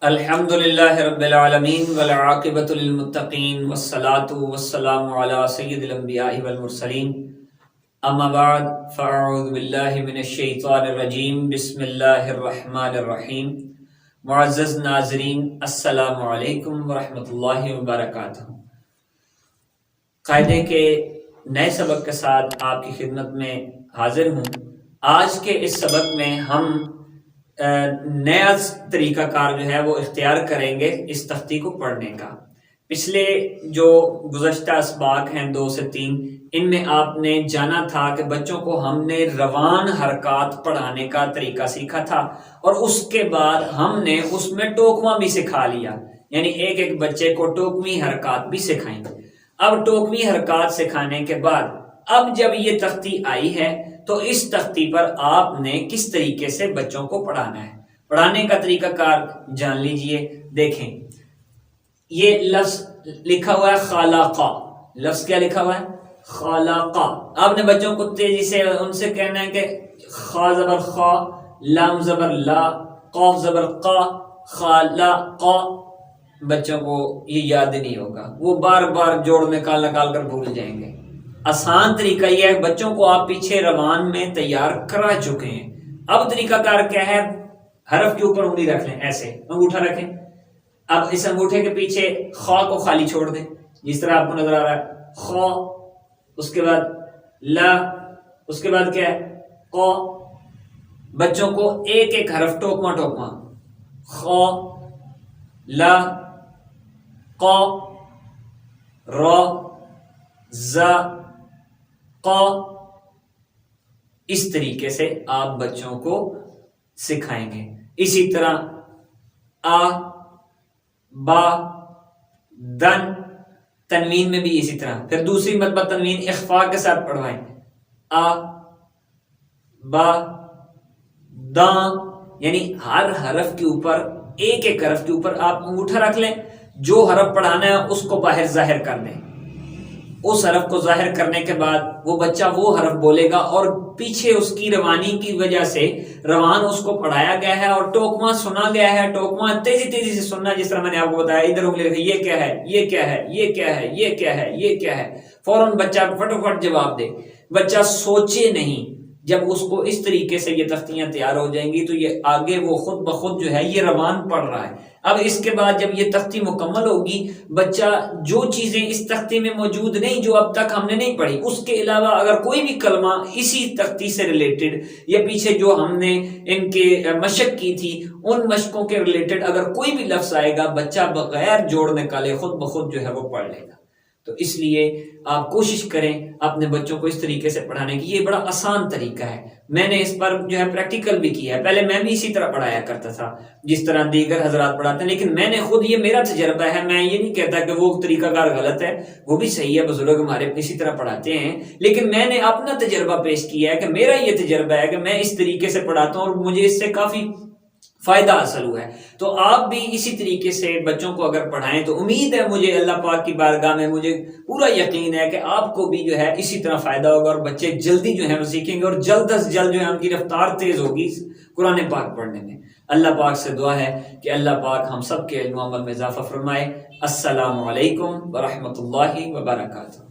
الحمد للہ رب العالمین والعاقبۃ للمتقین والصلاة والسلام علی سید الانبیاء والمرسلین اما بعد فاعوذ باللہ من الشیطان الرجیم بسم اللہ الرحمن الرحیم۔ معزز ناظرین السلام علیکم ورحمۃ اللہ وبرکاتہ۔ قاعدے کے نئے سبق کے ساتھ آپ کی خدمت میں حاضر ہوں۔ آج کے اس سبق میں ہم نیا طریقہ کار جو ہے وہ اختیار کریں گے اس تختی کو پڑھنے کا۔ پچھلے جو گزشتہ اسباق ہیں 2 سے 3، ان میں آپ نے جانا تھا کہ بچوں کو ہم نے روان حرکات پڑھانے کا طریقہ سیکھا تھا، اور اس کے بعد ہم نے اس میں ٹوکواں بھی سکھا لیا، یعنی ایک ایک بچے کو ٹوکوی حرکات بھی سکھائیں۔ اب ٹوکوی حرکات سکھانے کے بعد اب جب یہ تختی آئی ہے تو اس تختی پر آپ نے کس طریقے سے بچوں کو پڑھانا ہے، پڑھانے کا طریقہ کار جان لیجئے۔ دیکھیں، یہ لفظ لکھا ہوا ہے خالقہ، لفظ کیا لکھا ہوا ہے؟ خالقہ۔ آپ نے بچوں کو تیزی سے ان سے کہنا ہے کہ خا زبر خا، لام زبر لا، قاف زبر قا، خالقہ۔ بچوں کو یہ یاد نہیں ہوگا، وہ بار بار جوڑ نکال کر بھول جائیں گے۔ آسان طریقہ یہ ہے، بچوں کو آپ پیچھے روان میں تیار کرا چکے ہیں۔ اب طریقہ کار کیا ہے؟ حرف کے اوپر انگلی رکھ لیں، ایسے انگوٹھا رکھیں۔ اب اس انگوٹھے کے پیچھے خا کو خالی چھوڑ دیں، جس طرح آپ کو نظر آ رہا ہے، خا، اس کے بعد لا، اس کے بعد کیا ہے؟ قا۔ بچوں کو ایک ایک حرف ٹوکواں ٹوکواں، خا، لا، قا، را، زا، قا۔ اس طریقے سے آپ بچوں کو سکھائیں گے۔ اسی طرح آ، با، دن، تنوین میں بھی اسی طرح، پھر دوسری مرتبہ تنوین اخفا کے ساتھ پڑھوائیں، آ، با، داں، یعنی ہر حرف کے اوپر، ایک ایک حرف کے اوپر آپ انگوٹھا رکھ لیں، جو حرف پڑھانا ہے اس کو باہر ظاہر کر دیں۔ اس حرف کو ظاہر کرنے کے بعد وہ بچہ وہ حرف بولے گا، اور پیچھے اس کی روانی کی وجہ سے روان اس کو پڑھایا گیا ہے اور ٹوکواں سنا گیا ہے۔ ٹوکواں تیزی تیزی سے سننا، جس طرح میں نے آپ کو بتایا، ادھر انگلی رکھی، یہ کیا ہے، یہ کیا ہے، یہ کیا ہے، یہ کیا ہے، یہ کیا ہے، فوراً بچہ فٹافٹ جواب دے، بچہ سوچے نہیں۔ جب اس کو اس طریقے سے یہ تختیاں تیار ہو جائیں گی تو یہ آگے وہ خود بخود جو ہے یہ روان پڑھ رہا ہے۔ اب اس کے بعد جب یہ تختی مکمل ہوگی، بچہ جو چیزیں اس تختی میں موجود نہیں، جو اب تک ہم نے نہیں پڑھی، اس کے علاوہ اگر کوئی بھی کلمہ اسی تختی سے ریلیٹڈ یا پیچھے جو ہم نے ان کے مشق کی تھی ان مشقوں کے ریلیٹڈ اگر کوئی بھی لفظ آئے گا، بچہ بغیر جوڑ نکالے خود بخود جو ہے وہ پڑھ لے گا۔ تو اس لیے آپ کوشش کریں اپنے بچوں کو اس طریقے سے پڑھانے کی۔ یہ بڑا آسان طریقہ ہے، میں نے اس پر جو ہے پریکٹیکل بھی کیا ہے۔ پہلے میں بھی اسی طرح پڑھایا کرتا تھا جس طرح دیگر حضرات پڑھاتے ہیں، لیکن میں نے خود، یہ میرا تجربہ ہے، میں یہ نہیں کہتا کہ وہ طریقہ کار غلط ہے، وہ بھی صحیح ہے، بزرگ ہمارے اسی طرح پڑھاتے ہیں، لیکن میں نے اپنا تجربہ پیش کیا ہے کہ میرا یہ تجربہ ہے کہ میں اس طریقے سے پڑھاتا ہوں اور مجھے اس سے کافی فائدہ حاصل ہوا ہے۔ تو آپ بھی اسی طریقے سے بچوں کو اگر پڑھائیں تو امید ہے مجھے، اللہ پاک کی بارگاہ میں مجھے پورا یقین ہے کہ آپ کو بھی جو ہے اسی طرح فائدہ ہوگا، اور بچے جلدی جو ہے وہ سیکھیں گے، اور جلد از جلد جو ہے ان کی رفتار تیز ہوگی قرآن پاک پڑھنے میں۔ اللہ پاک سے دعا ہے کہ اللہ پاک ہم سب کے علم و عمل میں اضافہ فرمائے۔ السلام علیکم ورحمۃ اللہ وبرکاتہ۔